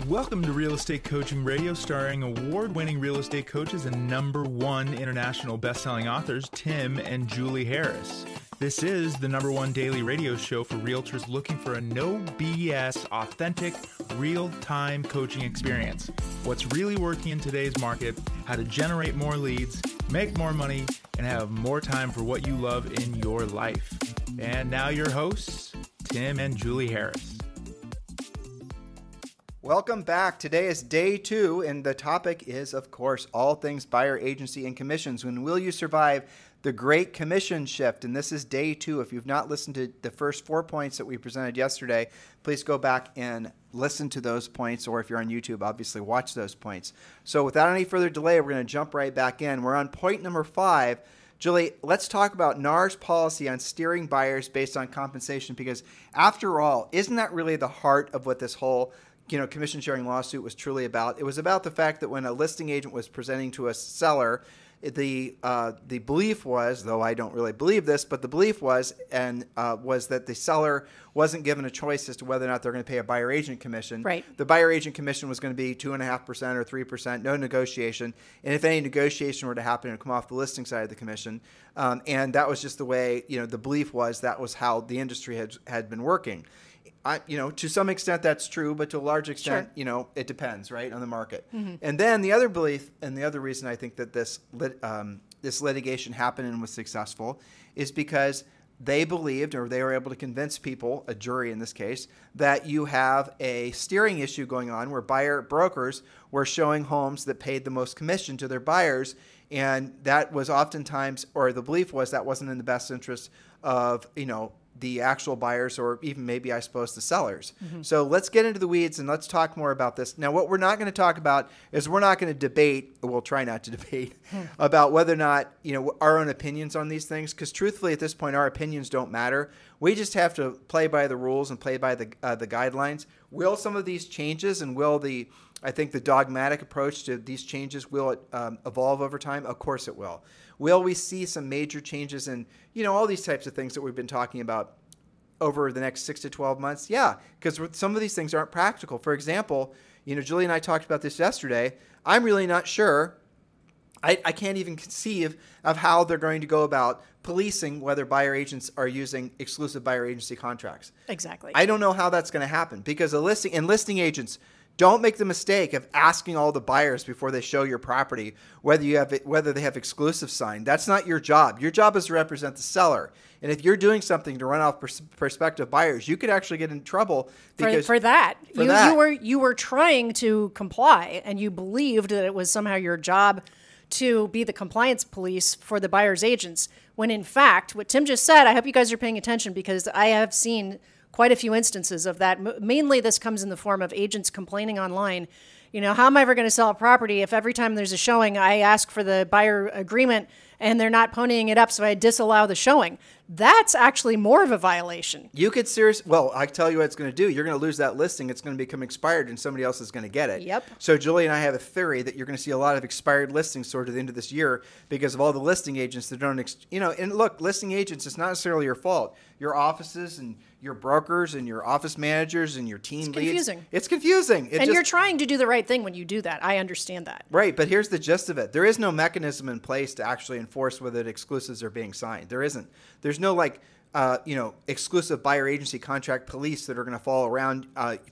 Welcome to Real Estate Coaching Radio, starring award-winning real estate coaches and #1 international best-selling authors, Tim and Julie Harris. This is the #1 daily radio show for realtors looking for a no BS, authentic, real-time coaching experience. What's really working in today's market, how to generate more leads, make more money, and have more time for what you love in your life. And now your hosts, Tim and Julie Harris. Welcome back. Today is day 2, and the topic is, of course, all things buyer agency and commissions. When will you survive the great commission shift? And this is day 2. If you've not listened to the first 4 points that we presented yesterday, please go back and listen to those points, or if you're on YouTube, obviously watch those points. So without any further delay, we're going to jump right back in. We're on point number 5. Julie, let's talk about NAR's policy on steering buyers based on compensation, because after all, isn't that really the heart of what this whole commission sharing lawsuit was truly about? It was about the fact that when a listing agent was presenting to a seller, the belief was, though I don't really believe this, but the belief was that the seller wasn't given a choice as to whether or not they're going to pay a buyer agent commission. Right. The buyer agent commission was going to be 2.5% or 3%, no negotiation. And if any negotiation were to happen, it would come off the listing side of the commission. And that was just the way, the belief was that was how the industry had been working. To some extent that's true, but to a large extent, sure, it depends, right, on the market. Mm-hmm. And then the other belief, and the other reason I think that this litigation happened and was successful, is because they believed, or they were able to convince people, a jury in this case, that you have a steering issue going on where buyer brokers were showing homes that paid the most commission to their buyers, and that was oftentimes, or the belief was, that wasn't in the best interest of, the actual buyers, or even maybe, I suppose, the sellers. Mm-hmm. So let's get into the weeds and let's talk more about this. Now, what we're not going to talk about is we're not going to debate, we'll try not to debate, about whether or not, our own opinions on these things, because truthfully at this point, our opinions don't matter. We just have to play by the rules and play by the guidelines. Will some of these changes and will the dogmatic approach to these changes, will it evolve over time? Of course it will. Will we see some major changes in, all these types of things that we've been talking about over the next 6 to 12 months? Yeah, because some of these things aren't practical. For example, Julie and I talked about this yesterday. I'm really not sure. I can't even conceive of how they're going to go about policing whether buyer agents are using exclusive buyer agency contracts. Exactly. I don't know how that's going to happen, because listing agents, don't make the mistake of asking all the buyers before they show your property whether they have exclusive signed. That's not your job. Your job is to represent the seller. And if you're doing something to run off prospective buyers, you could actually get in trouble for that. You were trying to comply, and you believed that it was somehow your job to be the compliance police for the buyer's agents. When in fact, what Tim just said, I hope you guys are paying attention, because I have seen quite a few instances of that. Mainly this comes in the form of agents complaining online. How am I ever going to sell a property if every time there's a showing, I ask for the buyer agreement and they're not ponying it up, so I disallow the showing? That's actually more of a violation. You could I tell you what it's going to do. You're going to lose that listing. It's going to become expired and somebody else is going to get it. Yep. So Julie and I have a theory that you're going to see a lot of expired listings toward the end of this year because of all the listing agents that don't, and look, listing agents, it's not necessarily your fault. Your offices and your brokers and your office managers and your team leads. It's confusing. You're trying to do the right thing when you do that. I understand that. Right, but here's the gist of it. There is no mechanism in place to actually enforce whether the exclusives are being signed. There isn't. There's no exclusive buyer agency contract police that are going to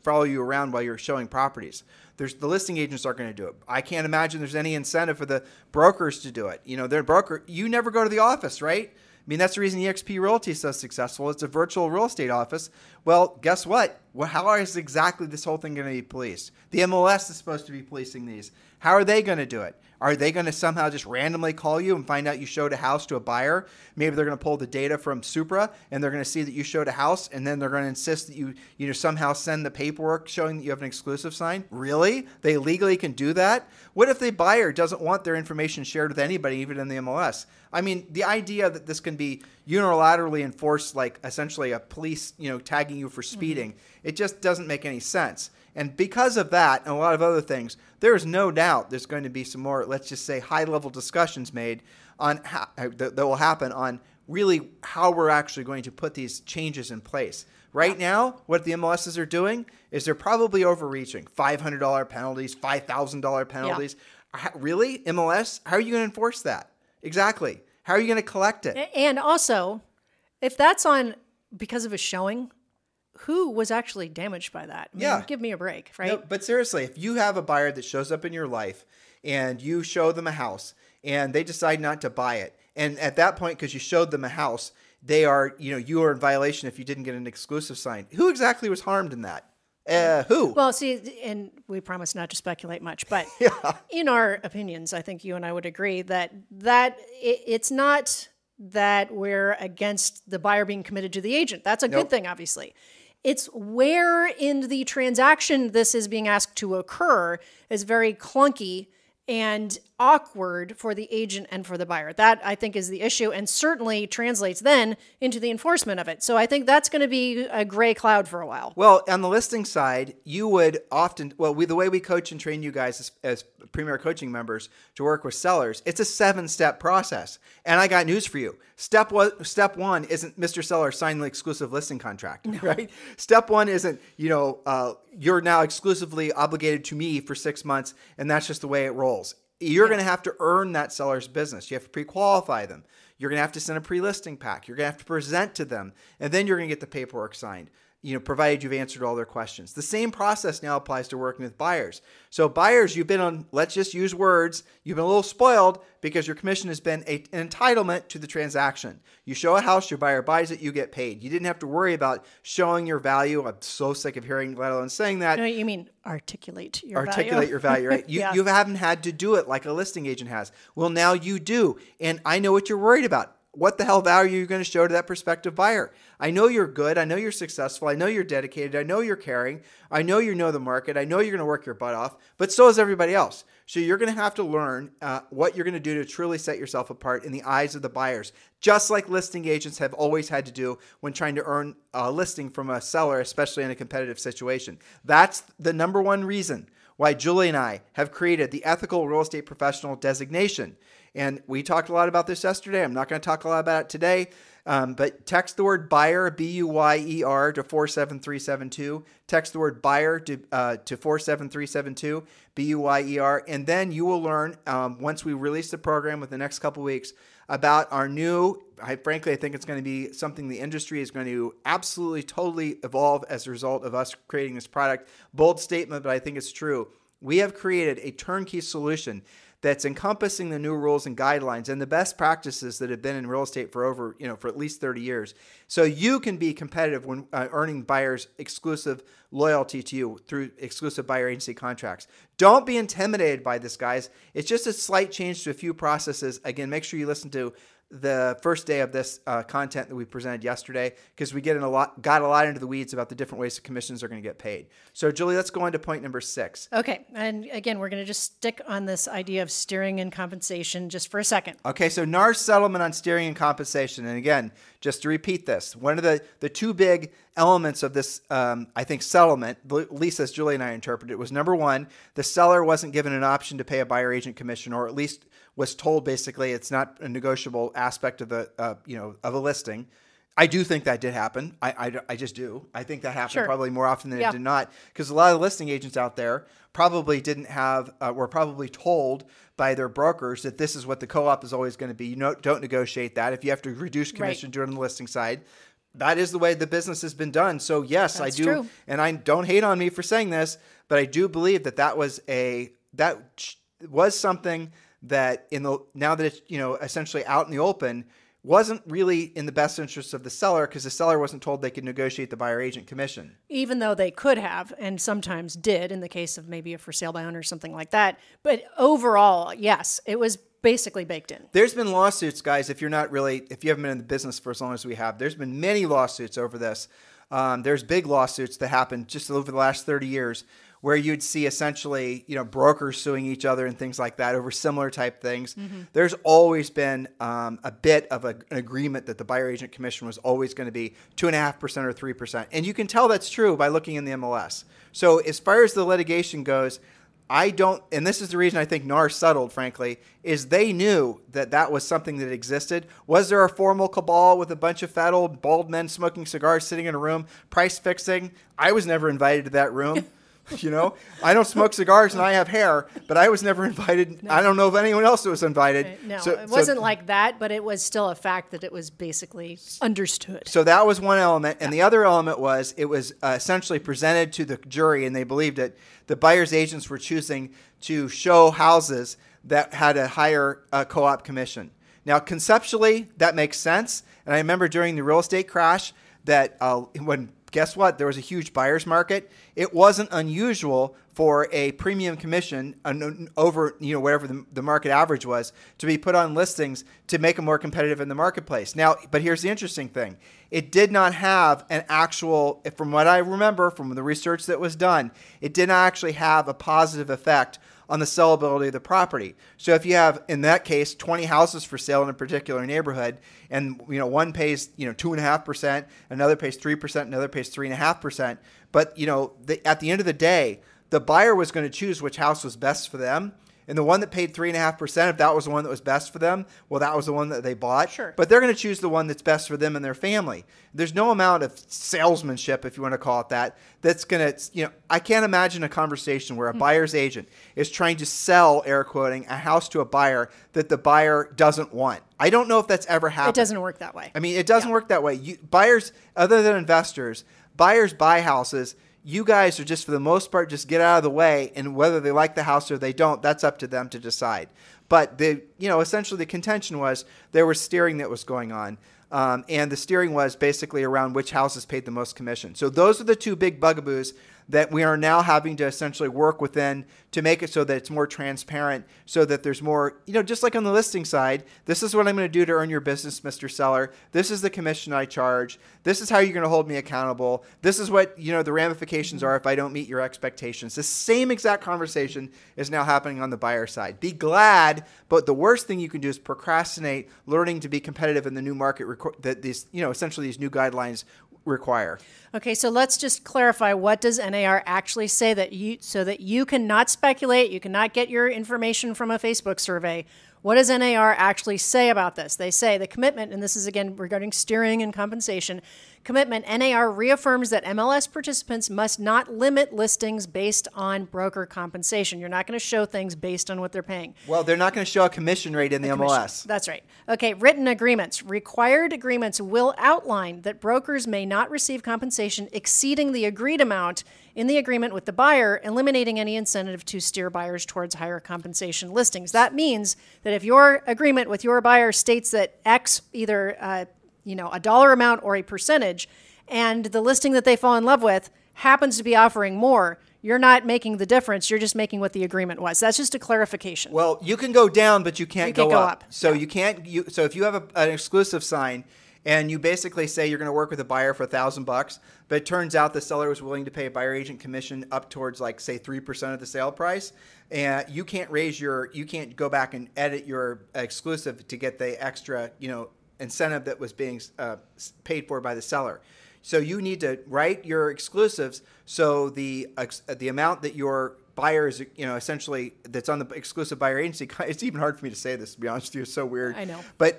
follow you around while you're showing properties. The listing agents aren't going to do it. I can't imagine there's any incentive for the brokers to do it. They're a broker. You never go to the office, right? I mean, that's the reason eXp Realty is so successful. It's a virtual real estate office. Well, guess what? How is exactly this whole thing going to be policed? The MLS is supposed to be policing these. How are they going to do it? Are they going to somehow just randomly call you and find out you showed a house to a buyer? Maybe they're going to pull the data from Supra and they're going to see that you showed a house, and then they're going to insist that you somehow send the paperwork showing that you have an exclusive sign? Really? They legally can do that? What if the buyer doesn't want their information shared with anybody, even in the MLS? I mean, the idea that this can be unilaterally enforced, like essentially a police, tagging you for speeding, it just doesn't make any sense. And because of that and a lot of other things, there is no doubt there's going to be some more, let's just say, high-level discussions made on that will happen on really how we're actually going to put these changes in place. Right now, what the MLSs are doing is they're probably overreaching. $500 penalties, $5,000 penalties. Really? MLS? How are you going to enforce that? Exactly. How are you going to collect it? And also, if that's on because of a showing, who was actually damaged by that? I mean, give me a break, right? No, but seriously, if you have a buyer that shows up in your life and you show them a house and they decide not to buy it, and at that point, because you showed them a house, they are, you are in violation if you didn't get an exclusive signed. Who exactly was harmed in that? Who? Well, see, and we promise not to speculate much, but in our opinions, I think you and I would agree that it's not that we're against the buyer being committed to the agent. That's a good thing, obviously. It's where in the transaction this is being asked to occur is very clunky and awkward for the agent and for the buyer. That, I think, is the issue, and certainly translates then into the enforcement of it. So I think that's going to be a gray cloud for a while. Well, on the listing side, you would often, the way we coach and train you guys as Premier Coaching members to work with sellers, it's a 7-step process. And I got news for you. Step one isn't Mr. Seller sign the exclusive listing contract, right? Step one isn't, you're now exclusively obligated to me for 6 months, and that's just the way it rolls. You're going to have to earn that seller's business. You have to pre-qualify them. You're going to have to send a pre-listing pack. You're going to have to present to them, and then you're going to get the paperwork signed, provided you've answered all their questions. The same process now applies to working with buyers. So buyers, you've been on, let's just use words, you've been a little spoiled because your commission has been an entitlement to the transaction. You show a house, your buyer buys it, you get paid. You didn't have to worry about showing your value. I'm so sick of hearing, let alone saying that. No, you mean articulate your value. Articulate your value, right? You haven't had to do it like a listing agent has. Well, now you do. And I know what you're worried about. What the hell value are you going to show to that prospective buyer? I know you're good. I know you're successful. I know you're dedicated. I know you're caring. I know you know the market. I know you're going to work your butt off, but so is everybody else. So you're going to have to learn what you're going to do to truly set yourself apart in the eyes of the buyers, just like listing agents have always had to do when trying to earn a listing from a seller, especially in a competitive situation. That's the number one reason why Julie and I have created the Ethical Real Estate Professional designation. And we talked a lot about this yesterday. I'm not going to talk a lot about it today, but text the word buyer, B-U-Y-E-R, to 47372. Text the word buyer to 47372, B-U-Y-E-R. And then you will learn, once we release the program within the next couple of weeks, about our new, frankly, I think it's going to be something the industry is going to absolutely, totally evolve as a result of us creating this product. Bold statement, but I think it's true. We have created a turnkey solution that's encompassing the new rules and guidelines and the best practices that have been in real estate for over, for at least 30 years. So you can be competitive when earning buyers exclusive loyalty to you through exclusive buyer agency contracts. Don't be intimidated by this, guys. It's just a slight change to a few processes. Again, make sure you listen to the first day of this content that we presented yesterday, because we got a lot into the weeds about the different ways the commissions are going to get paid. So Julie, let's go on to point number 6. Okay. And again, we're going to just stick on this idea of steering and compensation just for a second. Okay. So Nars Settlement on steering and compensation. And again, just to repeat this, one of the two big elements of this, I think, settlement, at least as Julie and I interpreted it, was number one, the seller wasn't given an option to pay a buyer agent commission, or at least was told basically it's not a negotiable aspect of the of a listing. I do think that did happen. I just do. I think that happened probably more often than it did not, because a lot of listing agents out there probably didn't have were probably told by their brokers that this is what the co-op is always going to be. Don't negotiate that. If you have to reduce commission during the listing side, that is the way the business has been done. So yes, that's I do, true. And I don't hate on me for saying this, but I do believe that was something that now that it's essentially out in the open, wasn't really in the best interest of the seller, because the seller wasn't told they could negotiate the buyer agent commission. Even though they could have, and sometimes did in the case of maybe a for sale by owner or something like that. But overall, yes, it was basically baked in. There's been lawsuits, guys, if you haven't been in the business for as long as we have, there's been many lawsuits over this. There's big lawsuits that happened just over the last 30 years where you'd see essentially, brokers suing each other and things like that over similar type things. Mm-hmm. There's always been a bit of an agreement that the buyer agent commission was always going to be 2.5% or 3%. And you can tell that's true by looking in the MLS. So as far as the litigation goes, I don't, and this is the reason I think Nars settled, frankly, is they knew that that was something that existed. Was there a formal cabal with a bunch of fat old bald men smoking cigars sitting in a room, price fixing? I was never invited to that room. You know, I don't smoke cigars and I have hair, but I was never invited. No. I don't know if anyone else was invited. No, it wasn't like that, but it was still a fact that it was basically understood. So that was one element. And the other element was it was essentially presented to the jury, and they believed that the buyer's agents were choosing to show houses that had a higher co-op commission. Now, conceptually, that makes sense. And I remember during the real estate crash that guess what? There was a huge buyer's market. It wasn't unusual for a premium commission over, whatever the market average was, to be put on listings to make them more competitive in the marketplace. Now, but here's the interesting thing. It did not have an actual, from what I remember from the research that was done, it did not actually have a positive effect on the sellability of the property. So if you have, in that case, 20 houses for sale in a particular neighborhood, and one pays 2.5%, another pays 3%, another pays 3.5%, but at the end of the day, the buyer was going to choose which house was best for them. And the one that paid 3.5%, if that was the one that was best for them, well, that was the one that they bought. Sure. But they're going to choose the one that's best for them and their family. There's no amount of salesmanship, if you want to call it that, that's going to, I can't imagine a conversation where a buyer's agent is trying to sell, air quoting, a house to a buyer that the buyer doesn't want. I don't know if that's ever happened. It doesn't work that way. I mean, it doesn't work that way. Buyers, other than investors, buyers buy houses. You guys are just, for the most part, just get out of the way, and whether they like the house or they don't, that's up to them to decide. But essentially the contention was there was steering that was going on, and the steering was basically around which houses paid the most commission. So those are the two big bugaboos that we are now having to essentially work within to make it so that it's more transparent, so that there's more, just like on the listing side, this is what I'm going to do to earn your business, Mr. Seller. This is the commission I charge. This is how you're going to hold me accountable. This is what, the ramifications are if I don't meet your expectations. The same exact conversation is now happening on the buyer side. Be glad, but the worst thing you can do is procrastinate learning to be competitive in the new market that these, essentially these new guidelines require. Okay, so let's just clarify, what does NAR actually say so that you cannot speculate, you cannot get your information from a Facebook survey. What does NAR actually say about this? They say the commitment, and this is again regarding steering and compensation, commitment, NAR reaffirms that MLS participants must not limit listings based on broker compensation. You're not going to show things based on what they're paying. Well, they're not going to show a commission rate in the MLS. That's right. Okay, written agreements. Required agreements will outline that brokers may not receive compensation exceeding the agreed amount in the agreement with the buyer, eliminating any incentive to steer buyers towards higher compensation listings. That means that if your agreement with your buyer states that X, either a dollar amount or a percentage, and the listing that they fall in love with happens to be offering more, you're not making the difference. You're just making what the agreement was. That's just a clarification. Well, you can go down, but you can't go up. So yeah. You can't. So if you have an exclusive sign, and you basically say you're going to work with a buyer for $1,000, but it turns out the seller was willing to pay a buyer agent commission up towards, like, say 3% of the sale price, and you can't you can't go back and edit your exclusive to get the extra, incentive that was being paid for by the seller. So you need to write your exclusives so the amount that your buyer is, essentially, that's on the exclusive buyer agency. It's even hard for me to say this, to be honest with you. It's so weird. I know. But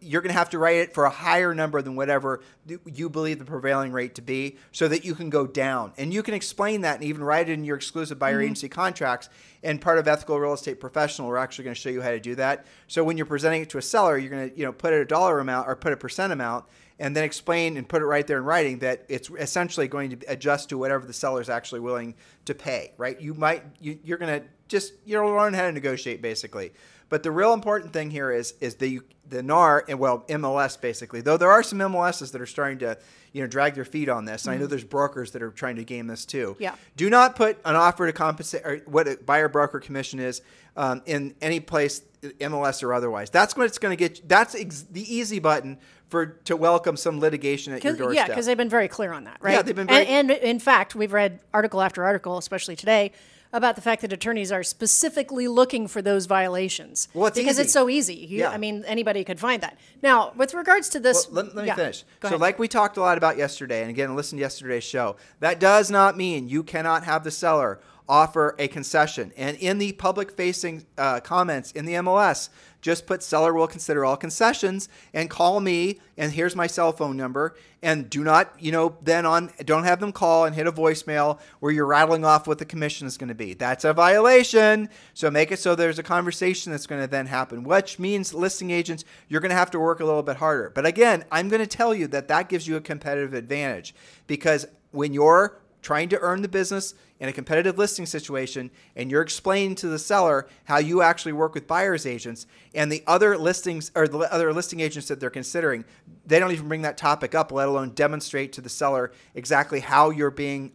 you're going to have to write it for a higher number than whatever you believe the prevailing rate to be, so that you can go down. And you can explain that and even write it in your exclusive buyer agency contracts. And part of Ethical Real Estate Professional, we're actually going to show you how to do that. So when you're presenting it to a seller, you're going to put a dollar amount or put a percent amount, and then explain and put it right there in writing that it's essentially going to adjust to whatever the seller is actually willing to pay, right? You're going to just, learn how to negotiate, basically. But the real important thing here is the NAR, and MLS basically, though there are some MLSs that are starting to, drag their feet on this. And I know there's brokers that are trying to game this too. Yeah. Do not put an offer to compensate, or what a buyer broker commission is, in any place, MLS or otherwise. That's what it's going to get. That's the easy button to welcome some litigation at your doorstep. Yeah, because they've been very clear on that, right? Yeah, they've been very... And in fact, we've read article after article, especially today, about the fact that attorneys are specifically looking for those violations. Well, it's because easy. It's so easy. I mean, anybody could find that. Now, with regards to this... Well, let me finish. Go so ahead. Like we talked a lot about yesterday, and again, listen to yesterday's show, that does not mean you cannot have the seller offer a concession. And in the public-facing comments in the MLS, just put seller will consider all concessions and call me, and here's my cell phone number. And do not, don't have them call and hit a voicemail where you're rattling off what the commission is going to be. That's a violation. So make it so there's a conversation that's going to then happen, which means listing agents, you're going to have to work a little bit harder. But again, I'm going to tell you that gives you a competitive advantage, because when you're trying to earn the business in a competitive listing situation and you're explaining to the seller how you actually work with buyer's agents, and the other listings or the other listing agents that they're considering, they don't even bring that topic up, let alone demonstrate to the seller exactly how you're working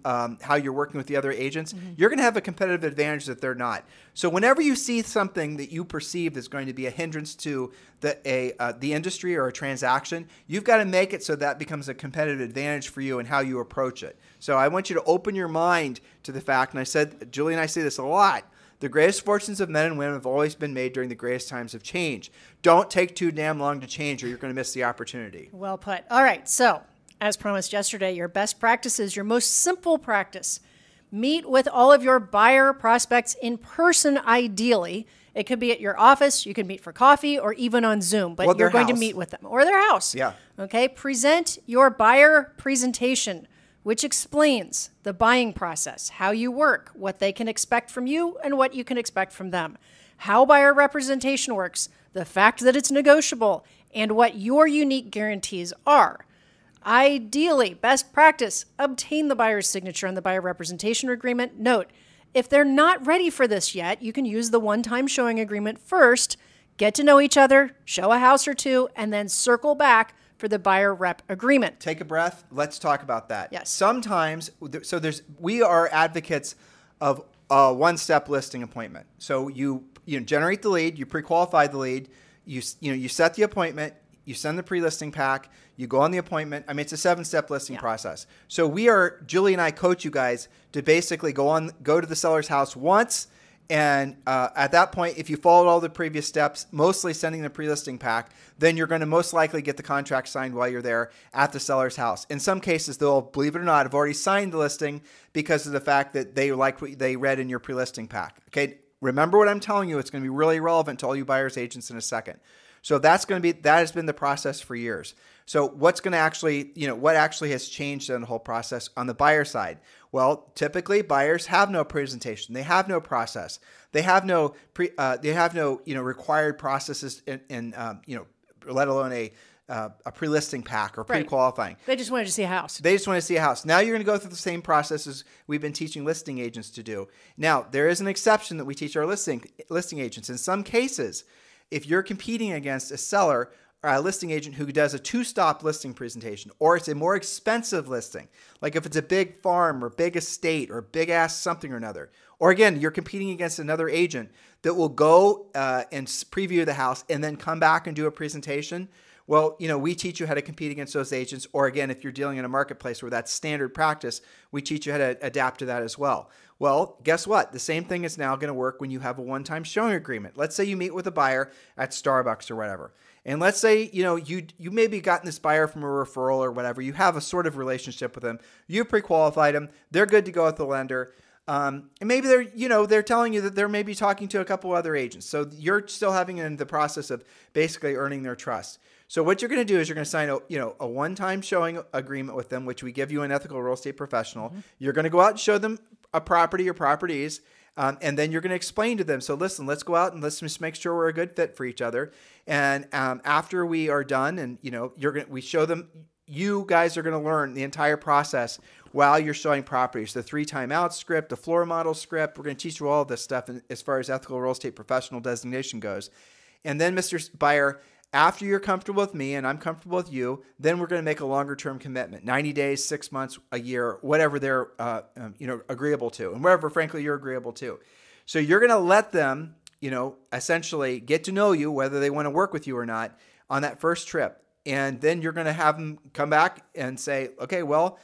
with the other agents, you're going to have a competitive advantage that they're not. So whenever you see something that you perceive is going to be a hindrance to the industry or a transaction, you've got to make it so that becomes a competitive advantage for you and how you approach it. So I want you to open your mind to the fact, and Julie and I say this a lot, the greatest fortunes of men and women have always been made during the greatest times of change. Don't take too damn long to change, or you're going to miss the opportunity. Well put. All right. So, as promised yesterday, your best practice is your most simple practice. Meet with all of your buyer prospects in person, ideally. It could be at your office. You can meet for coffee or even on Zoom, but you're going to meet with them. Or their house. Yeah. Okay. Present your buyer presentation, which explains the buying process, how you work, what they can expect from you, and what you can expect from them, how buyer representation works, the fact that it's negotiable, and what your unique guarantees are. Ideally, best practice, obtain the buyer's signature on the buyer representation agreement. Note, if they're not ready for this yet, you can use the one-time showing agreement first, get to know each other, show a house or two, and then circle back for the buyer rep agreement. Take a breath. Let's talk about that. Yes. Sometimes, we are advocates of a one-step listing appointment. So you generate the lead, you pre-qualify the lead, you set the appointment, you send the pre-listing pack, you go on the appointment. I mean, it's a 7-step listing process. So Julie and I coach you guys to basically go to the seller's house once. And at that point, if you followed all the previous steps, mostly sending the pre-listing pack, then you're going to most likely get the contract signed while you're there at the seller's house. In some cases, they'll, believe it or not, have already signed the listing because of the fact that they liked what they read in your pre-listing pack. Okay, remember what I'm telling you. It's going to be really relevant to all you buyers agents in a second. So that has been the process for years. So what actually has changed in the whole process on the buyer side? Well, typically buyers have no presentation. They have no process. They have no required processes let alone a pre-listing pack or pre-qualifying. They just wanted to see a house. Now you're going to go through the same processes we've been teaching listing agents to do. Now, there is an exception that we teach our listing agents. In some cases, if you're competing against a seller or a listing agent who does a 2-stop listing presentation, or it's a more expensive listing, like if it's a big farm or big estate or big ass something or another, or again, you're competing against another agent that will go and preview the house and then come back and do a presentation. Well, we teach you how to compete against those agents. Or again, if you're dealing in a marketplace where that's standard practice, we teach you how to adapt to that as well. Well, guess what? The same thing is now going to work when you have a one-time showing agreement. Let's say you meet with a buyer at Starbucks or whatever. And let's say, you maybe gotten this buyer from a referral or whatever. You have a sort of relationship with them. You pre-qualified them. They're good to go with the lender. And maybe they're telling you that they're maybe talking to a couple other agents. So you're still having in the process of basically earning their trust. So what you're going to do is you're going to sign a one-time showing agreement with them, which we give you an ethical real estate professional. Mm-hmm. You're going to go out and show them a property or properties, and then you're going to explain to them. So listen, let's go out and let's just make sure we're a good fit for each other. And after we are done, and we show them, you guys are going to learn the entire process while you're showing properties, the 3 timeout script, the floor model script. We're going to teach you all of this stuff as far as ethical real estate professional designation goes. And then, Mr. Buyer, after you're comfortable with me and I'm comfortable with you, then we're going to make a longer term commitment, 90 days, 6 months, a year, whatever they're agreeable to, and whatever, frankly, you're agreeable to. So you're going to let them, essentially get to know you, whether they want to work with you or not, on that first trip. And then you're going to have them come back and say, okay, well,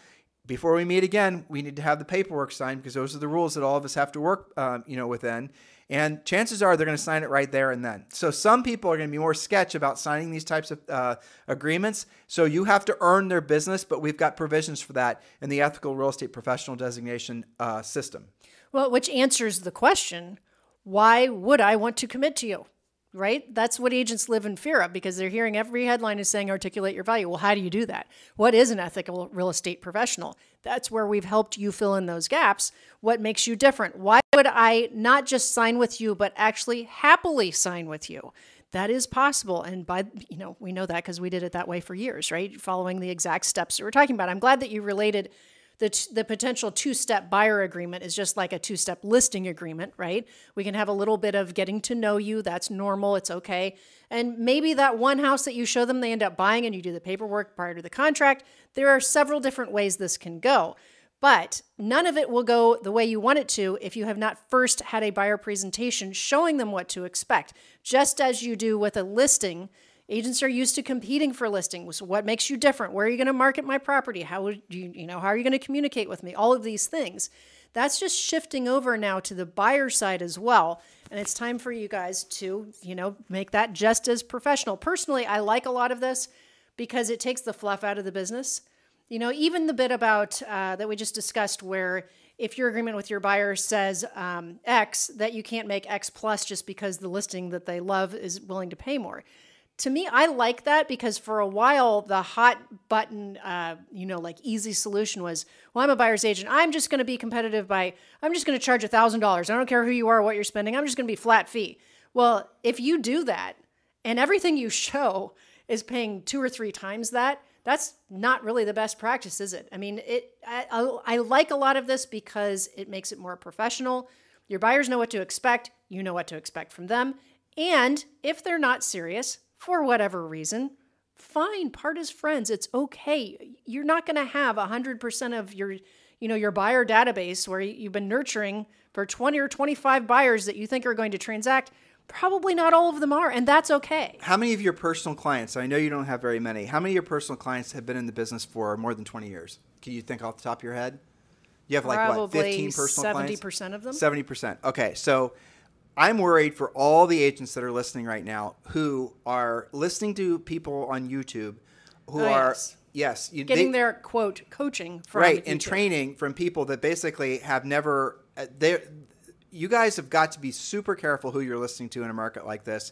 before we meet again, we need to have the paperwork signed because those are the rules that all of us have to work, within. And chances are they're going to sign it right there and then. So some people are going to be more sketch about signing these types of agreements. So you have to earn their business, but we've got provisions for that in the ethical real estate professional designation system. Well, which answers the question, why would I want to commit to you? Right? That's what agents live in fear of because they're hearing every headline is saying articulate your value. Well, how do you do that? What is an ethical real estate professional? That's where we've helped you fill in those gaps. What makes you different? Why would I not just sign with you, but actually happily sign with you? That is possible. And we know that because we did it that way for years, right? Following the exact steps that we're talking about. I'm glad that you related the potential two-step buyer agreement is just like a two-step listing agreement, right? We can have a little bit of getting to know you. That's normal. It's okay. And maybe that one house that you show them, they end up buying and you do the paperwork prior to the contract. There are several different ways this can go, but none of it will go the way you want it to if you have not first had a buyer presentation showing them what to expect. Just as you do with a listing, agents are used to competing for listings. What makes you different? Where are you going to market my property? How are you going to communicate with me? All of these things. That's just shifting over now to the buyer side as well. And it's time for you guys to, make that just as professional. Personally, I like a lot of this because it takes the fluff out of the business. Even the bit about that we just discussed where if your agreement with your buyer says X, that you can't make X plus just because the listing that they love is willing to pay more. To me, I like that because for a while, the hot button, easy solution was, well, I'm a buyer's agent. I'm just going to be competitive I'm just going to charge $1,000. I don't care who you are or what you're spending. I'm just going to be flat fee. Well, if you do that and everything you show is paying 2 or 3 times that, that's not really the best practice, is it? I mean, I like a lot of this because it makes it more professional. Your buyers know what to expect. You know what to expect from them. And if they're not serious, for whatever reason, fine, part as friends. It's okay. You're not going to have 100% of your buyer database where you've been nurturing for 20 or 25 buyers that you think are going to transact. Probably not all of them are, and that's okay. How many of your personal clients, I know you don't have very many, how many of your personal clients have been in the business for more than 20 years? Can you think off the top of your head? You have Probably 15 personal 70% clients? 70% of them. 70%. Okay, so I'm worried for all the agents that are listening right now who are listening to people on YouTube who are getting their quote coaching from right YouTube. And training from people that basically have never. You guys have got to be super careful who you're listening to in a market like this,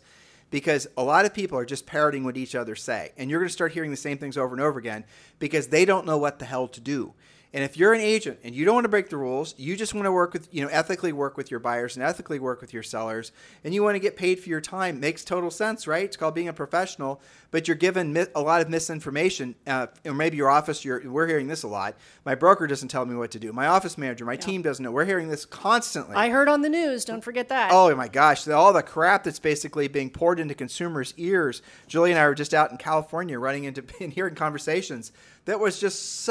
because a lot of people are just parroting what each other say, and you're going to start hearing the same things over and over again because they don't know what the hell to do. And if you're an agent and you don't want to break the rules, you just want to work with, ethically work with your buyers and ethically work with your sellers, and you want to get paid for your time, makes total sense, right? It's called being a professional, but you're given a lot of misinformation. Or maybe your office, we're hearing this a lot. My broker doesn't tell me what to do. My office manager, my team doesn't know. We're hearing this constantly. I heard on the news. Don't forget that. Oh, my gosh. All the crap that's basically being poured into consumers' ears. Julie and I were just out in California running into and hearing conversations that was just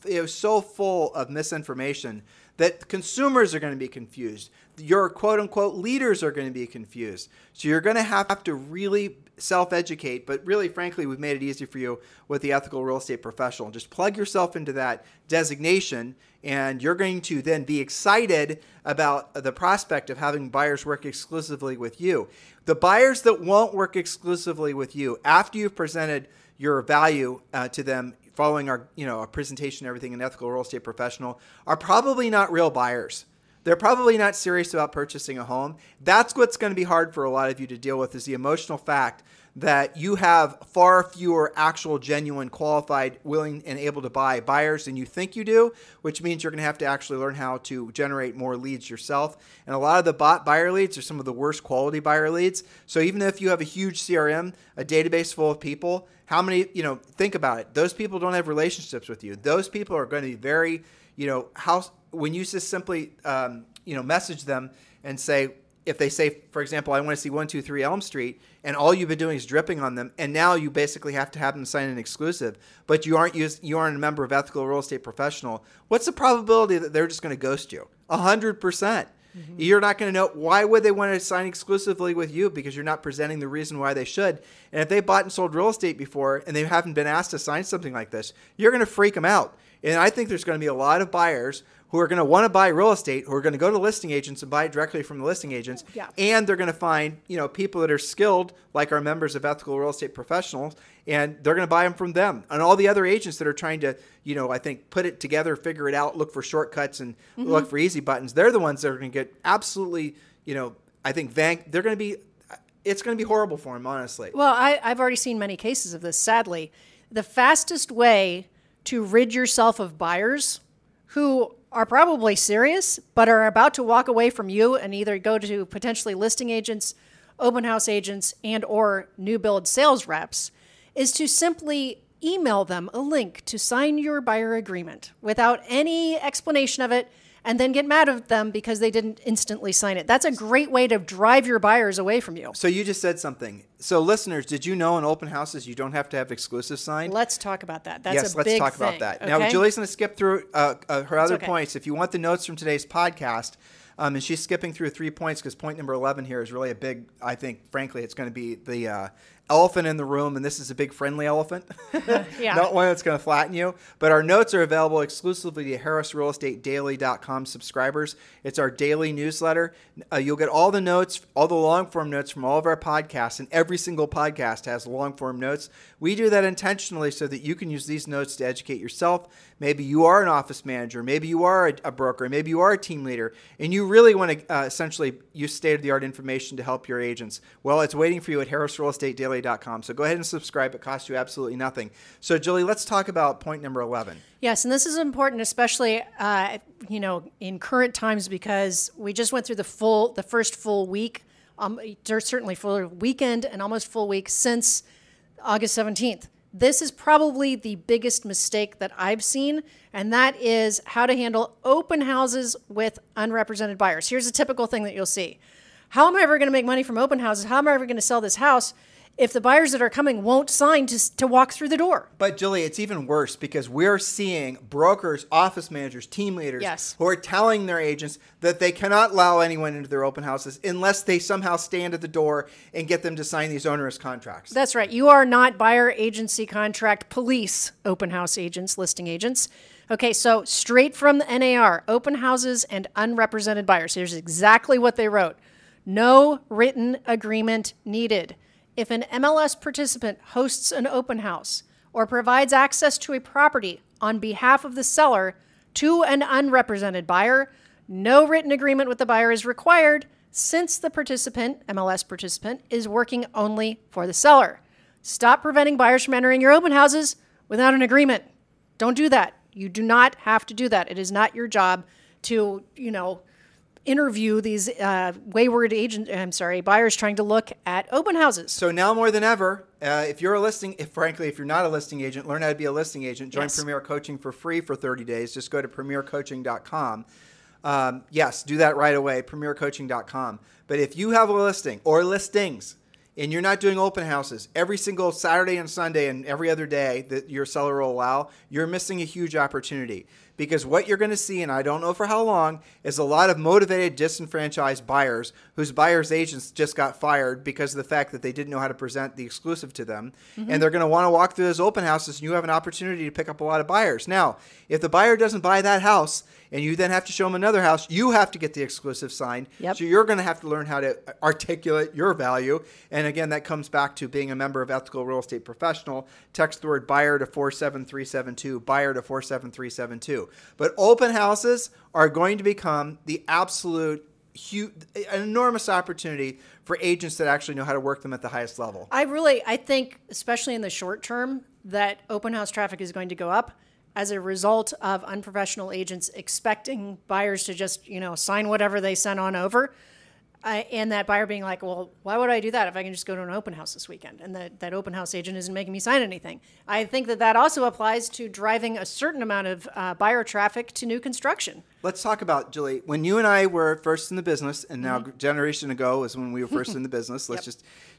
it was so full of misinformation that consumers are going to be confused. Your quote-unquote leaders are going to be confused. So you're going to have to really self-educate, but really, frankly, we've made it easy for you with the ethical real estate professional. Just plug yourself into that designation, and you're going to then be excited about the prospect of having buyers work exclusively with you. The buyers that won't work exclusively with you, after you've presented your value to them, following our presentation and everything, an ethical real estate professional, are probably not real buyers. They're probably not serious about purchasing a home. That's what's going to be hard for a lot of you to deal with, is the emotional fact that you have far fewer actual, genuine, qualified, willing, and able to buy buyers than you think you do, which means you're going to have to actually learn how to generate more leads yourself. And a lot of the bot buyer leads are some of the worst quality buyer leads. So even if you have a huge CRM, a database full of people, how many, think about it. Those people don't have relationships with you. Those people are going to be very, when you just simply, message them and say, if they say, for example, I want to see 123 Elm Street, and all you've been doing is dripping on them, and now you basically have to have them sign an exclusive, but you aren't a member of Ethical Real Estate Professional, what's the probability that they're just going to ghost you? 100%. Mm-hmm. You're not going to know. Why would they want to sign exclusively with you? Because you're not presenting the reason why they should. And if they bought and sold real estate before and they haven't been asked to sign something like this, you're going to freak them out. And I think there's going to be a lot of buyers who are going to want to buy real estate, who are going to go to listing agents and buy it directly from the listing agents. Yeah. And they're going to find, people that are skilled, like our members of Ethical Real Estate Professionals, and they're going to buy them from them. And all the other agents that are trying to, I think, put it together, figure it out, look for shortcuts and look for easy buttons, they're the ones that are going to get absolutely, I think, they're going to be, it's going to be horrible for them, honestly. Well, I've already seen many cases of this, sadly. The fastest way to rid yourself of buyers who are probably serious, but are about to walk away from you and either go to potentially listing agents, open house agents, and or new build sales reps, is to simply email them a link to sign your buyer agreement without any explanation of it, and then get mad at them because they didn't instantly sign it. That's a great way to drive your buyers away from you. So you just said something. So listeners, did you know in open houses you don't have to have exclusive signed? Let's talk about that. That's yes, a big thing. let's talk about that. Okay? Now, Julie's going to skip through her other points. If you want the notes from today's podcast, and she's skipping through 3 points because point number 11 here is really a big, I think, frankly, it's going to be the elephant in the room, and this is a big friendly elephant, Yeah. Not one that's going to flatten you. But our notes are available exclusively to harrisrealestatedaily.com subscribers. It's our daily newsletter. You'll get all the notes, all the long-form notes from all of our podcasts, and every single podcast has long-form notes. We do that intentionally so that you can use these notes to educate yourself. Maybe you are an office manager, maybe you are a broker, maybe you are a team leader, and you really want to essentially use state-of-the-art information to help your agents. Well, it's waiting for you at harrisrealestatedaily.com. So go ahead and subscribe. It costs you absolutely nothing. So, Julie, let's talk about point number 11. Yes, and this is important, especially in current times, because we just went through the first full week, certainly full weekend and almost full week since August 17th. This is probably the biggest mistake that I've seen, and that is how to handle open houses with unrepresented buyers. Here's a typical thing that you'll see. How am I ever going to make money from open houses? How am I ever going to sell this house if the buyers that are coming won't sign to walk through the door? But, Julie, it's even worse because we're seeing brokers, office managers, team leaders who are telling their agents that they cannot allow anyone into their open houses unless they somehow stand at the door and get them to sign these onerous contracts. That's right. You are not buyer agency contract police open house agents, listing agents. Okay, so straight from the NAR, open houses and unrepresented buyers. Here's exactly what they wrote. No written agreement needed. If an MLS participant hosts an open house or provides access to a property on behalf of the seller to an unrepresented buyer, no written agreement with the buyer is required since the participant, MLS participant, is working only for the seller. Stop preventing buyers from entering your open houses without an agreement. Don't do that. You do not have to do that. It is not your job to, interview these wayward buyers trying to look at open houses. So now more than ever, if you're not a listing agent, learn how to be a listing agent. Join Premier Coaching for free for 30 days. Just go to premiercoaching.com. Yes, do that right away, premiercoaching.com. But if you have a listing or listings and you're not doing open houses every single Saturday and Sunday and every other day that your seller will allow, you're missing a huge opportunity. Because what you're going to see, and I don't know for how long, is a lot of motivated, disenfranchised buyers whose buyer's agents just got fired because of the fact that they didn't know how to present the exclusive to them. Mm-hmm. And they're going to want to walk through those open houses, and you have an opportunity to pick up a lot of buyers. Now, if the buyer doesn't buy that house, and you then have to show them another house, you have to get the exclusive signed. Yep. So you're going to have to learn how to articulate your value. And again, that comes back to being a member of Ethical Real Estate Professional. Text the word buyer to 47372, buyer to 47372. But open houses are going to become the absolute huge, an enormous opportunity for agents that actually know how to work them at the highest level. I think, especially in the short term, that open house traffic is going to go up as a result of unprofessional agents expecting buyers to just, sign whatever they send on over. And that buyer being like, well, why would I do that if I can just go to an open house this weekend? And that open house agent isn't making me sign anything. I think that also applies to driving a certain amount of buyer traffic to new construction. Let's talk about, Julie, when you and I were first in the business, and now a generation ago is when we were first in the business.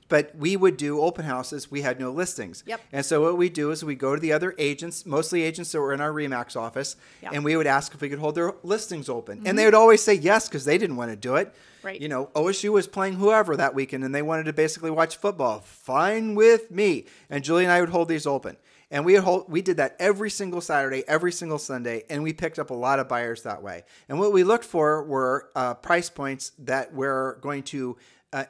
But we would do open houses. We had no listings. Yep. And so what we do is we go to the other agents, mostly agents that were in our RE/MAX office, and we would ask if we could hold their listings open. Mm-hmm. And they would always say yes because they didn't want to do it. Right. OSU was playing whoever that weekend, and they wanted to basically watch football. Fine with me. And Julie and I would hold these open. And we did that every single Saturday, every single Sunday, and we picked up a lot of buyers that way. And what we looked for were price points that were going to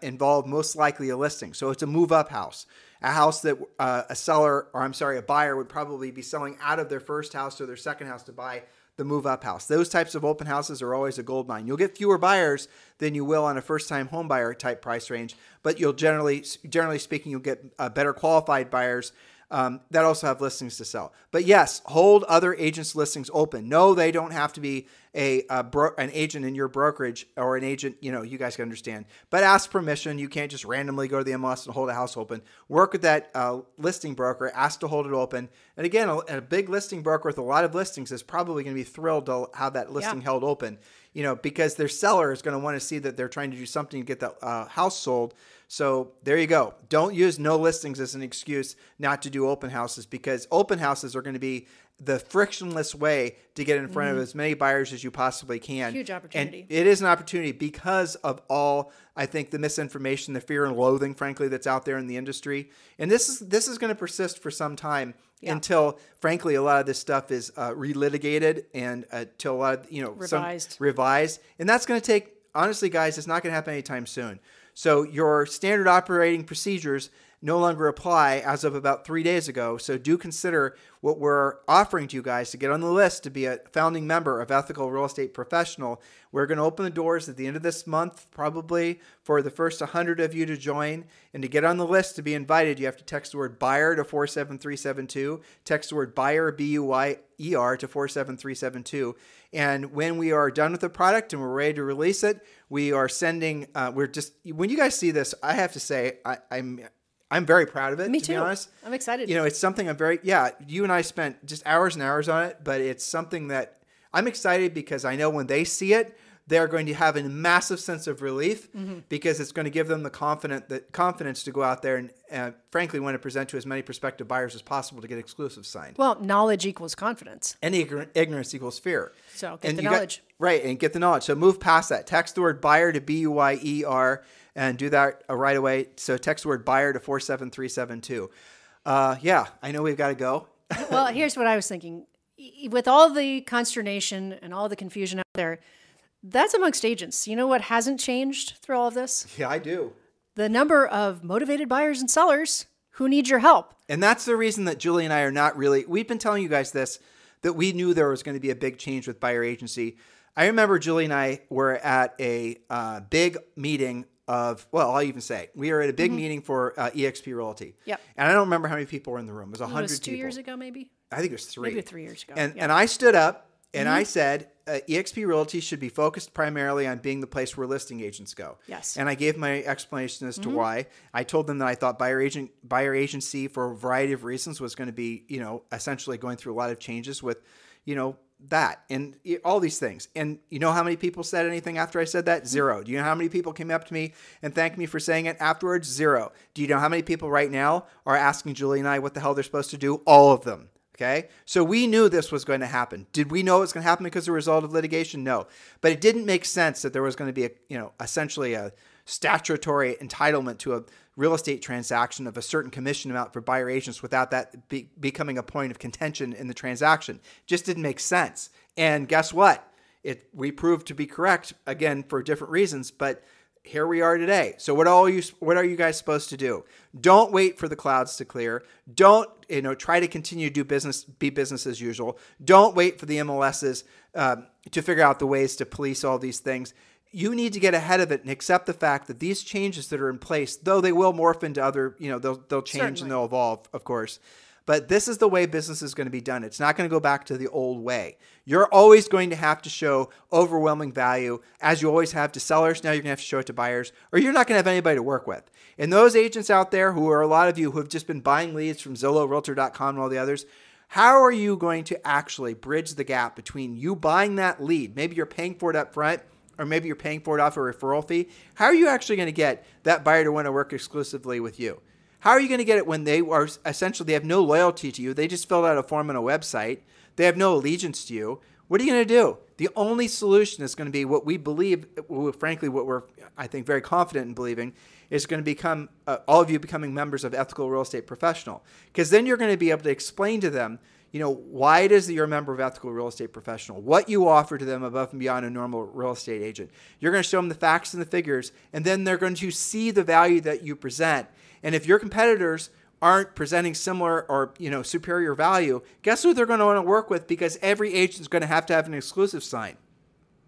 involve most likely a listing. So it's a move-up house, a house that a buyer would probably be selling out of their first house or their second house to buy the move-up house. Those types of open houses are always a gold mine. You'll get fewer buyers than you will on a first-time home buyer type price range, but you'll generally speaking, you'll get better qualified buyers that also have listings to sell. But yes, hold other agents' listings open. No, they don't have to be an agent in your brokerage or an agent, you guys can understand. But ask permission. You can't just randomly go to the MLS and hold a house open. Work with that listing broker. Ask to hold it open. And again, a big listing broker with a lot of listings is probably going to be thrilled to have that listing held open, because their seller is going to want to see that they're trying to do something to get that house sold. So there you go. Don't use no listings as an excuse not to do open houses, because open houses are going to be the frictionless way to get in front of as many buyers as you possibly can. Huge opportunity. And it is an opportunity because of all, I think, the misinformation, the fear and loathing, frankly, that's out there in the industry. And this is going to persist for some time until, frankly, a lot of this stuff is relitigated and until a lot of, revised. And that's going to take, honestly, guys, it's not going to happen anytime soon. So your standard operating procedures no longer apply as of about 3 days ago. So do consider what we're offering to you guys to get on the list to be a founding member of Ethical Real Estate Professional. We're going to open the doors at the end of this month, probably for the first 100 of you to join. And to get on the list to be invited, you have to text the word buyer to 47372. Text the word buyer, B-U-Y-E-R, to 47372. And when we are done with the product and we're ready to release it, we are sending, when you guys see this, I have to say, I'm very proud of it. Me too. To be honest. I'm excited. It's something you and I spent just hours and hours on it, but it's something that I'm excited because I know when they see it, they're going to have a massive sense of relief because it's going to give them the confidence to go out there and frankly, want to present to as many prospective buyers as possible to get exclusives signed. Well, knowledge equals confidence. And ignorance equals fear. So get the knowledge. And get the knowledge. So move past that. Text the word buyer to B-U-Y-E-R and do that right away. So text the word buyer to 47372. I know we've got to go. Well, here's what I was thinking. With all the consternation and all the confusion out there, that's amongst agents. You know what hasn't changed through all of this? Yeah, I do. The number of motivated buyers and sellers who need your help. And that's the reason that Julie and I are not really, we've been telling you guys this, that we knew there was going to be a big change with buyer agency. I remember Julie and I were at a big meeting I'll even say, we were at a big meeting for eXp Realty. Yep. And I don't remember how many people were in the room. It was 100 people. It was 2 years ago, maybe? I think it was 3. Maybe 3 years ago. And I stood up and I said, eXp Realty should be focused primarily on being the place where listing agents go. Yes. And I gave my explanation as to why. I told them that I thought buyer agency for a variety of reasons was going to be, essentially going through a lot of changes with, that and all these things. And you know how many people said anything after I said that? 0. Do you know how many people came up to me and thanked me for saying it afterwards? 0. Do you know how many people right now are asking Julie and I what the hell they're supposed to do? All of them. Okay. So we knew this was going to happen. Did we know it was going to happen because of a result of litigation? No, but it didn't make sense that there was going to be essentially a statutory entitlement to a real estate transaction of a certain commission amount for buyer agents without that becoming a point of contention in the transaction. Just didn't make sense. And guess what? We proved to be correct, again, for different reasons, but here we are today. So what are you guys supposed to do? Don't wait for the clouds to clear. Don't try to continue to be business as usual. Don't wait for the MLSs to figure out the ways to police all these things. You need to get ahead of it and accept the fact that these changes that are in place, though they will morph into other, they'll change Certainly. and they'll evolve, of course. But this is the way business is going to be done. It's not going to go back to the old way. You're always going to have to show overwhelming value, as you always have to sellers. Now you're going to have to show it to buyers, or you're not going to have anybody to work with. And those agents out there, who are a lot of you who have just been buying leads from Zillow, Realtor.com, and all the others, how are you going to actually bridge the gap between you buying that lead? Maybe you're paying for it up front, or maybe you're paying for it off a referral fee. How are you actually going to get that buyer to want to work exclusively with you? How are you going to get it when they have no loyalty to you? They just filled out a form on a website. They have no allegiance to you. What are you going to do? The only solution is going to be what we believe, frankly, what we're, I think, very confident in believing, is going to become all of you becoming members of Ethical Real Estate Professional. Because then you're going to be able to explain to them, why it is that you're a member of Ethical Real Estate Professional, what you offer to them above and beyond a normal real estate agent. You're going to show them the facts and the figures, and then they're going to see the value that you present. And if your competitors aren't presenting similar or superior value, guess who they're going to want to work with? Because every agent is going to have an exclusive sign.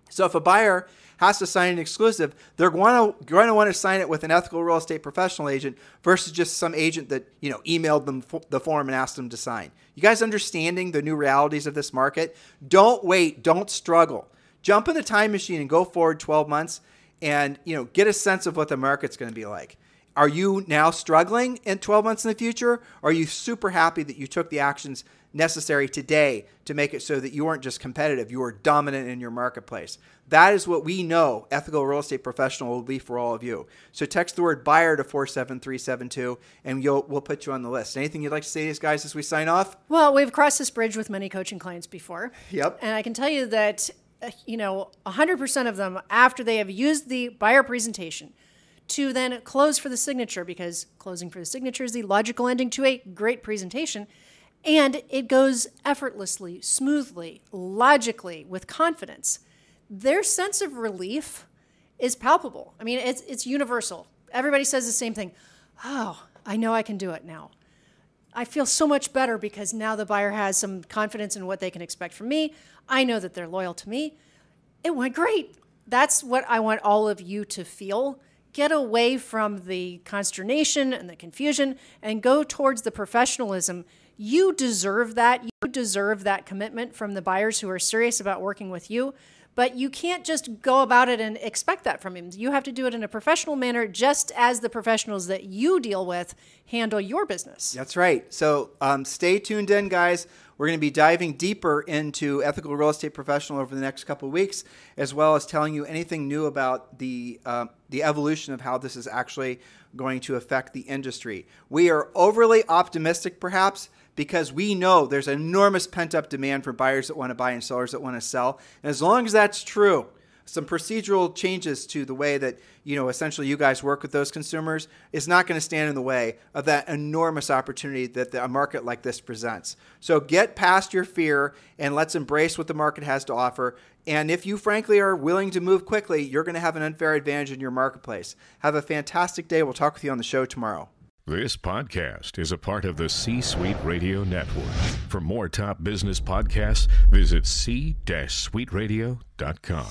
So if a buyer has to sign an exclusive, they're going to want to sign it with an Ethical Real Estate Professional agent versus just some agent that emailed them the form and asked them to sign. You guys understanding the new realities of this market? Don't wait. Don't struggle. Jump in the time machine and go forward 12 months and get a sense of what the market's going to be like. Are you now struggling in 12 months in the future? Or are you super happy that you took the actions necessary today to make it so that you weren't just competitive, you were dominant in your marketplace? That is what we know Ethical Real Estate Professional will be for all of you. So text the word buyer to 47372 and we'll put you on the list. Anything you'd like to say to these guys as we sign off? Well, we've crossed this bridge with many coaching clients before. Yep. And I can tell you that 100% of them, after they have used the buyer presentation to then close for the signature, because closing for the signature is the logical ending to a great presentation, and it goes effortlessly, smoothly, logically, with confidence, their sense of relief is palpable. I mean, it's universal. Everybody says the same thing. Oh, I know I can do it now. I feel so much better because now the buyer has some confidence in what they can expect from me. I know that they're loyal to me. It went great. That's what I want all of you to feel. Get away from the consternation and the confusion and go towards the professionalism. You deserve that. You deserve that commitment from the buyers who are serious about working with you. But you can't just go about it and expect that from him. You have to do it in a professional manner, just as the professionals that you deal with handle your business. That's right. So stay tuned in, guys. We're going to be diving deeper into Ethical Real Estate Professional over the next couple of weeks, as well as telling you anything new about the evolution of how this is actually going to affect the industry. We are overly optimistic, perhaps, because we know there's enormous pent-up demand for buyers that want to buy and sellers that want to sell. And as long as that's true, some procedural changes to the way that, essentially you guys work with those consumers is not going to stand in the way of that enormous opportunity that a market like this presents. So get past your fear and let's embrace what the market has to offer. And if you frankly are willing to move quickly, you're going to have an unfair advantage in your marketplace. Have a fantastic day. We'll talk with you on the show tomorrow. This podcast is a part of the C-Suite Radio Network. For more top business podcasts, visit c-suiteradio.com.